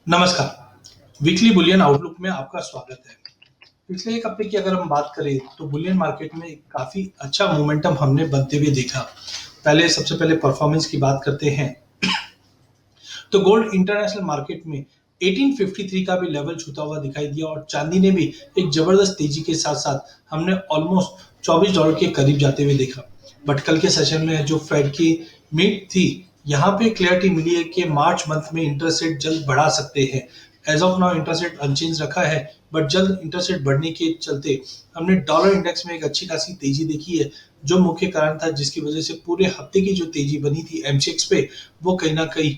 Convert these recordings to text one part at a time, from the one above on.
नमस्कार। Weekly Boolean outlook में आपका स्वागत है। पिछले एक हफ्ते की अगर हम बात करें तो बुलियन मार्केट में काफी अच्छा मोमेंटम हमने बनते हुए देखा। पहले सबसे पहले परफॉर्मेंस की बात करते हैं तो गोल्ड इंटरनेशनल मार्केट में 1853 का भी लेवल छूता हुआ दिखाई दिया और चांदी ने भी एक जबरदस्त तेजी के साथ साथ हमने ऑलमोस्ट $24 के करीब जाते हुए देखा। बट कल के सेशन में जो फेड की मीट थी, यहाँ पे क्लियरिटी मिली है कि मार्च मंथ में इंटरेस्ट रेट जल्द बढ़ा सकते हैं। As of now interest rate unchange रखा है, बट जल्द इंटरेस्ट रेट बढ़ने के चलते हमने डॉलर इंडेक्स में एक अच्छी खासी तेजी देखी है, जो मुख्य कारण था जिसकी वजह से पूरे हफ्ते की जो तेजी बनी थी एमसीएक्स पे, वो कहीं ना कहीं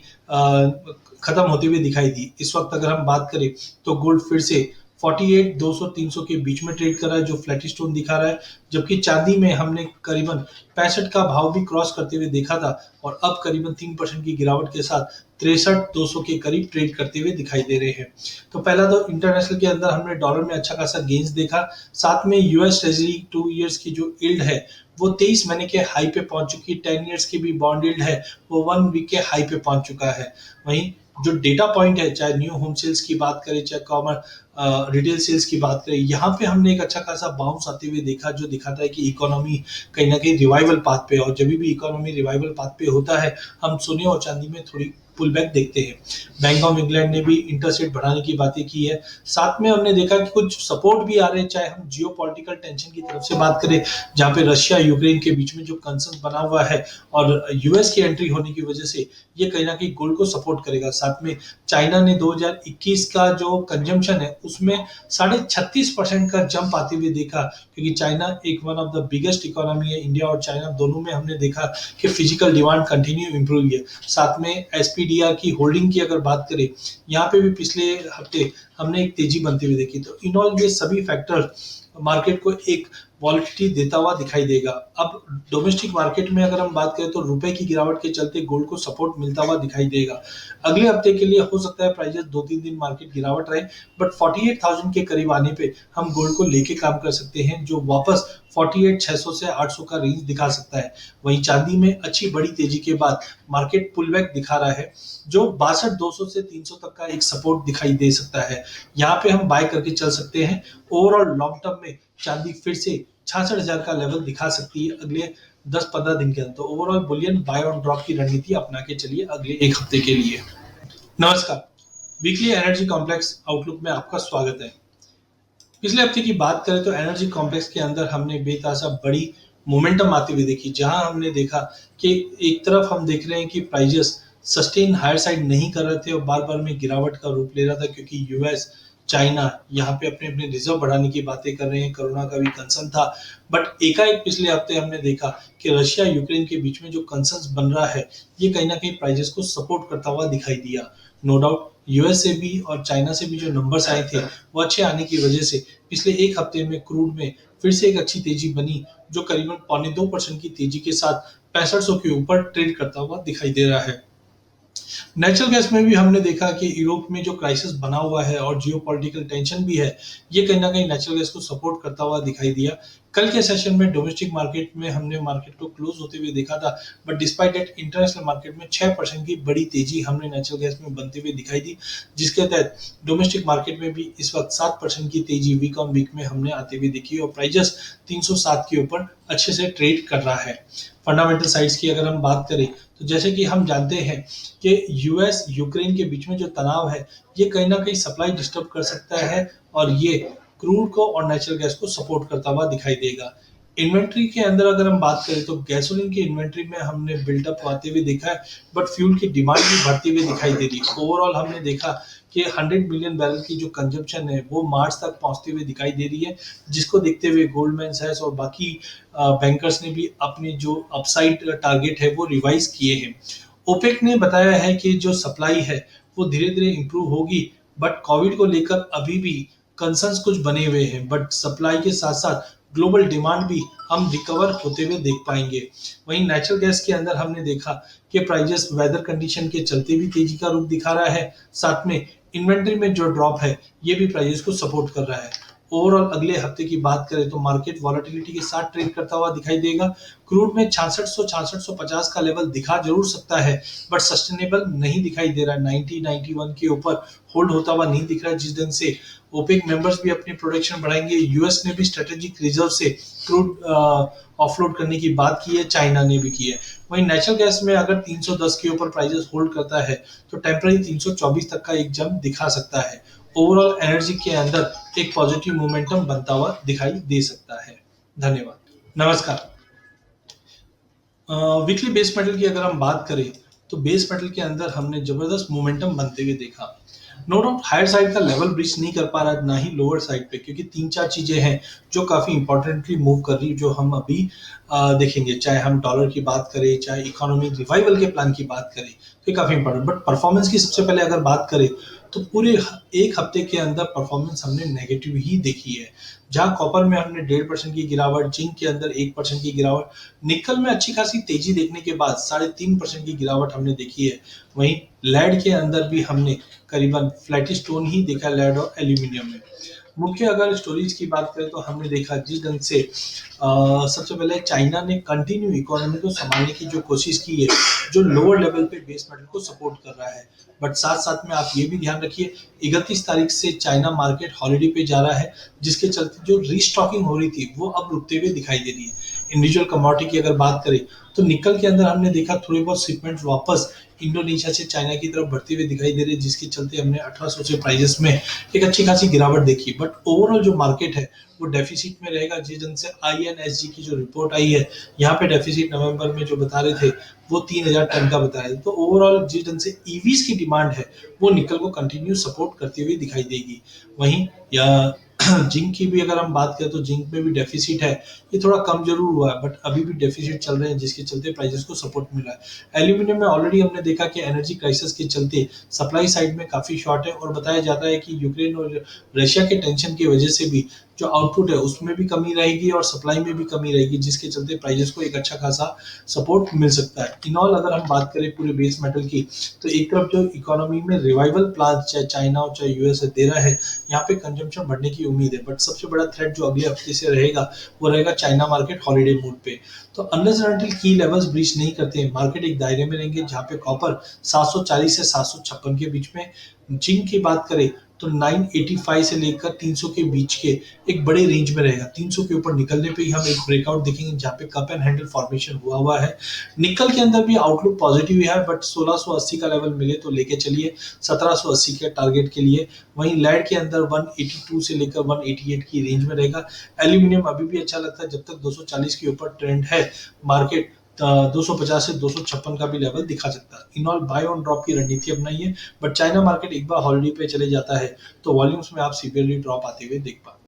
खत्म होते हुए दिखाई दी। इस वक्त अगर हम बात करें तो गोल्ड फिर से 48 200 300 के बीच में ट्रेड कर रहा है, जो फ्लैट स्टोन दिखा रहा है, जबकि चांदी में हमने करीबन 65 का भाव भी क्रॉस करते हुए देखा था और अब करीबन 3% की गिरावट के साथ 63 200 के करीब ट्रेड करते हुए दिखाई दे रहे हैं। तो पहला तो इंटरनेशनल के अंदर हमने डॉलर में अच्छा खासा गेन्स देखा। साथ में यूएस ट्रेजरी 2 ईयर्स की जो यील्ड है वो 23 महीने के हाई पे पहुंच चुकी है। 10 ईयर्स की भी बॉन्ड यील्ड है वो 1 वीक के हाई पे पहुंच चुका है। वहीं जो डेटा पॉइंट है, चाहे न्यू होम सेल्स की बात करें, चाहे कॉमर रिटेल सेल्स की बात करें, यहाँ पे हमने एक अच्छा खासा बाउंस आते हुए देखा, जो दिखाता है कि इकोनॉमी कहीं ना कहीं रिवाइवल पाथ पे है। और जब भी इकोनॉमी रिवाइवल पाथ पे होता है, हम सोने और चांदी में थोड़ी पुल बैक देखते हैं। बैंक ऑफ इंग्लैंड ने भी इंटरेस्ट रेट बढ़ाने की बातें की है। साथ में हमने देखा कि कुछ सपोर्ट भी आ रहे हैं, चाहे हम जियो पॉलिटिकल टेंशन की तरफ से बात करें, जहाँ पे रशिया यूक्रेन के बीच में जो कंसर्न बना हुआ है और यूएस की एंट्री होने की वजह से ये कहीं ना कहीं गोल्ड को सपोर्ट करेगा। साथ में चाइना ने 2021 का जो कंजम्पशन है उसमें 36.5% का जंप आते हुए देखा, क्योंकि चाइना एक one of the biggest economy है। इंडिया और चाइना दोनों में हमने देखा कि फिजिकल डिमांड कंटिन्यू इंप्रूव हुई है। साथ में एसपीडीआर की होल्डिंग की अगर बात करें, यहाँ पे भी पिछले हफ्ते हमने एक तेजी बनती हुई देखी। तो इन ऑल ये सभी फैक्टर मार्केट को एक वॉलिटिलिटी देता हुआ दिखाई देगा। अब डोमेस्टिक मार्केट में अगर हम बात करें तो रुपए की गिरावट के चलते गोल्ड को सपोर्ट मिलता हुआ दिखाई देगा। अगले हफ्ते के लिए हो सकता है प्राइजेस 2-3 दिन मार्केट गिरावट रहे, बट 48,000 के करीब आने पे हम गोल्ड को लेके काम कर सकते हैं, जो वापस 48,600 से 800 का रेंज दिखा सकता है। वहीं चांदी में अच्छी बड़ी तेजी के बाद मार्केट पुलबैक दिखा रहा है, जो 62,200 से 300 तक का एक सपोर्ट दिखाई दे सकता है। यहाँ पे हम बाय करके चल सकते हैं। ओवरऑल लॉन्ग टर्म में चांदी फिर से 66,000 का लेवल दिखा सकती है अगले 10-15 दिन के अंदर। तो overall bullion buy on drop की रणनीति अपना के चलिए अगले एक हफ्ते के लिए। नमस्कार। वीकली एनर्जी कॉम्प्लेक्स आउटलुक में आपका स्वागत है। पिछले हफ्ते की बात करें तो एनर्जी कॉम्प्लेक्स के अंदर हमने बेतासा बड़ी मोमेंटम आती हुई देखी, जहां हमने देखा कि एक तरफ हम देख रहे हैं कि प्राइजेस सस्टेन हायर साइड नहीं कर रहे थे और बार बार में गिरावट का रूप ले रहा था, क्योंकि यूएस चाइना यहाँ पे अपने अपने रिजर्व बढ़ाने की बातें कर रहे हैं। कोरोना का भी कंसर्न था, बट एकाएक पिछले हफ्ते हमने देखा कि रशिया यूक्रेन के बीच में जो कंसर्न बन रहा है, ये कहीं ना कहीं प्राइजेस को सपोर्ट करता हुआ दिखाई दिया। नो डाउट यूएस से भी और चाइना से भी जो नंबर्स आए थे वो अच्छे आने की वजह से पिछले एक हफ्ते में क्रूड में फिर से एक अच्छी तेजी बनी, जो करीबन 0.25% की तेजी के साथ 6500 के ऊपर ट्रेड करता हुआ दिखाई दे रहा है। नेचुरल गैस में भी हमने देखा कि यूरोप में जो क्राइसिस बना हुआ है और जियो पॉलिटिकल टेंशन भी है, ये कहीं ना कहीं नेचुरल गैस को सपोर्ट करता हुआ दिखाई दिया। कल के सेशन में डोमेस्टिक मार्केट में हमने मार्केट को क्लोज होते हुए देखा था, but despite that international market में 6% की बड़ी तेजी हमने नेचुरल गैस में बनते हुए दिखाई दी, जिसके तहत डोमेस्टिक मार्केट में भी इस वक्त 7% की तेजी वीक ऑन वीक में हमने आते हुए देखी और प्राइजेस 307 के ऊपर अच्छे से ट्रेड कर रहा है। फंडामेंटल साइड्स की अगर हम बात करें तो जैसे कि हम जानते हैं कि यूएस यूक्रेन के बीच में जो तनाव है, ये कहीं ना कहीं सप्लाई डिस्टर्ब कर सकता है और ये क्रूड को और नेचुरल गैस को सपोर्ट करता हुआ दिखाई देगा। इन्वेंट्री के अंदर अगर हम बात करें तो गैसोलीन की इन्वेंट्री में हमने बिल्डअप आते हुए देखा है, बट फ्यूल की डिमांड भी बढ़ती हुई दिखाई दे रही है। ओवरऑल हमने देखा कि 100 मिलियन बैरल की जो कंजप्शन है वो मार्च तक पहुंचते हुए दिखाई दे रही है, जिसको देखते हुए गोल्डमैन सैक्स और बाकी बैंकर्स ने भी अपने जो अपसाइड टारगेट है वो रिवाइज किए हैं। ओपेक ने बताया है कि जो सप्लाई है वो धीरे धीरे इंप्रूव होगी, बट कोविड को लेकर अभी भी कंसर्न्स कुछ बने हुए हैं, बट सप्लाई के साथ साथ ग्लोबल डिमांड भी हम रिकवर होते हुए देख पाएंगे। वहीं नेचुरल गैस के अंदर हमने देखा कि प्राइजेस वेदर कंडीशन के चलते भी तेजी का रूप दिखा रहा है, साथ में इन्वेंट्री में जो ड्रॉप है ये भी प्राइजेस को सपोर्ट कर रहा है। ओवरऑल अगले हफ्ते की बात करें तो मार्केट वॉलेटिलिटी के साथ ट्रेड करता हुआ दिखाई देगा। क्रूड में 6650 का लेवल दिखा जरूर सकता है, बट सस्टेनेबल नहीं दिखाई दे रहा है। 90-91 के ऊपर होल्ड होता हुआ नहीं दिख रहा है। जिस दिन से ओपेक मेंबर्स भी अपनी प्रोडक्शन बढ़ाएंगे, यूएस ने भी स्ट्रेटेजिक रिजर्व से क्रूड ऑफलोड करने की बात की है, चाइना ने भी की है। वहीं नेचुरल गैस में अगर 310 के ऊपर प्राइसेस होल्ड करता है तो टेम्पररी 324 तक का एक जंप दिखा सकता है। ओवरऑल एनर्जी के अंदर एक पॉजिटिव मोमेंटम बनता हुआ दिखाई दे सकता है। धन्यवाद। नमस्कार। वीकली बेस मेटल की अगर हम बात करें तो बेस मेटल के अंदर हमने जबरदस्त मोमेंटम बनते हुए देखा। नो डाउट हायर साइड का लेवल ब्रीच नहीं कर पा रहा, ना ही लोअर साइड पे, क्योंकि तीन चार चीजें हैं जो काफी इंपॉर्टेंटली मूव कर रही है, जो हम अभी देखेंगे। चाहे हम डॉलर की बात करें, चाहे इकोनॉमी रिवाइवल के प्लान की बात करें, तो ये काफी इंपॉर्टेंट। बट परफॉर्मेंस की सबसे पहले अगर बात करें तो पूरे एक हफ्ते के अंदर परफॉर्मेंस हमने नेगेटिव ही देखी है। जहां कॉपर में हमने 1.5% की गिरावट, जिंक के अंदर 1% की गिरावट, निकल में अच्छी खासी तेजी देखने के बाद 3.5% की गिरावट हमने देखी है। वहीं लेड के अंदर भी हमने करीबन फ्लैट स्टोन ही देखा, लेड और एल्यूमिनियम में। मुख्य अगर स्टोरीज की बात करें तो हमने देखा जिस ढंग से सबसे पहले चाइना ने कंटिन्यू इकोनॉमी को संभालने की जो कोशिश की है, जो लोअर लेवल पे बेस मेटल को सपोर्ट कर रहा है। बट साथ साथ में आप ये भी ध्यान रखिए, 31 तारीख से चाइना मार्केट हॉलिडे पे जा रहा है, जिसके चलते जो रीस्टॉकिंग हो रही थी वो अब रुकते हुए दिखाई दे रही है। इंडिविजुअल कमोडिटी की अगर बात करें तो निकल के अंदर हमने देखा थोड़े बहुत शिपमेंट वापस इंडोनेशिया से चाइना की तरफ बढ़ते हुए दिखाई दे रहे, जिसके चलते हमने 1800 से प्राइजेस में एक अच्छी खासी गिरावट देखी। बट ओवरऑल जो मार्केट है वो डेफिसिट में रहेगा। जिस दिन से आईएनएसजी की जो रिपोर्ट आई है, यहाँ पे डेफिसिट नवंबर में जो बता रहे थे वो 3000 टन का बता रहे थे। तो ओवरऑल जिस दिन से ईवीज की डिमांड है वो निकल को कंटिन्यू सपोर्ट करती हुई दिखाई देगी। वहीं या जिंक की भी अगर हम बात करें तो जिंक में भी डेफिसिट है, ये थोड़ा कम जरूर हुआ है, बट अभी भी डेफिसिट चल रहे हैं, जिसके चलते प्राइसेस को सपोर्ट मिल रहा है। एल्यूमिनियम में ऑलरेडी हमने देखा कि एनर्जी क्राइसिस के चलते सप्लाई साइड में काफी शॉर्ट है, और बताया जाता है कि यूक्रेन और रशिया के टेंशन की वजह से भी जो आउटपुट है उसमें भी कमी रहेगी और सप्लाई में भी कमी रहेगी, जिसके चलते प्राइसेस को एक अच्छा खासा सपोर्ट मिल सकता है। इन ऑल अगर हम बात करें पूरे बेस मेटल की, तो एक तरफ जो इकोनॉमी में रिवाइवल प्लान चाहे चाइना और चाहे यूएस दे रहा है, यहाँ पे कंजम्पशन बढ़ने की उम्मीद है। बट सबसे बड़ा थ्रेट जो अगले हफ्ते से रहेगा वो रहेगा चाइना मार्केट हॉलिडे मूड पे। तो अनलेस एंड अनटिल की लेवल्स ब्रीच नहीं करते हैं, मार्केट एक दायरे में रहेंगे, जहाँ पे कॉपर 740 से 756 के बीच में, जिंक की बात करें तो 985 से लेकर 300 के बीच के एक बड़े रेंज में रहेगा। 300 के ऊपर निकलने पे ही हम एक ब्रेकआउट देखेंगे, जहाँ पे कप एंड हैंडल फॉर्मेशन हुआ है। निकल के अंदर भी आउटलुक पॉजिटिव है, बट 1680 का लेवल मिले तो लेके चलिए 1780 के टारगेट के लिए। वहीं लेड के अंदर 182 से लेकर 188 की रेंज में रहेगा। एल्यूमिनियम अभी भी अच्छा लगता है, जब तक 240 के ऊपर ट्रेंड है मार्केट 250 से 256 का भी लेवल दिखा सकता है। In all buy on drop की रणनीति अपनाइए, बट चाइना मार्केट एक बार हॉलिडे पे चले जाता है तो वॉल्यूम्स में आप सीवियरली ड्रॉप आते हुए देख पाते हैं।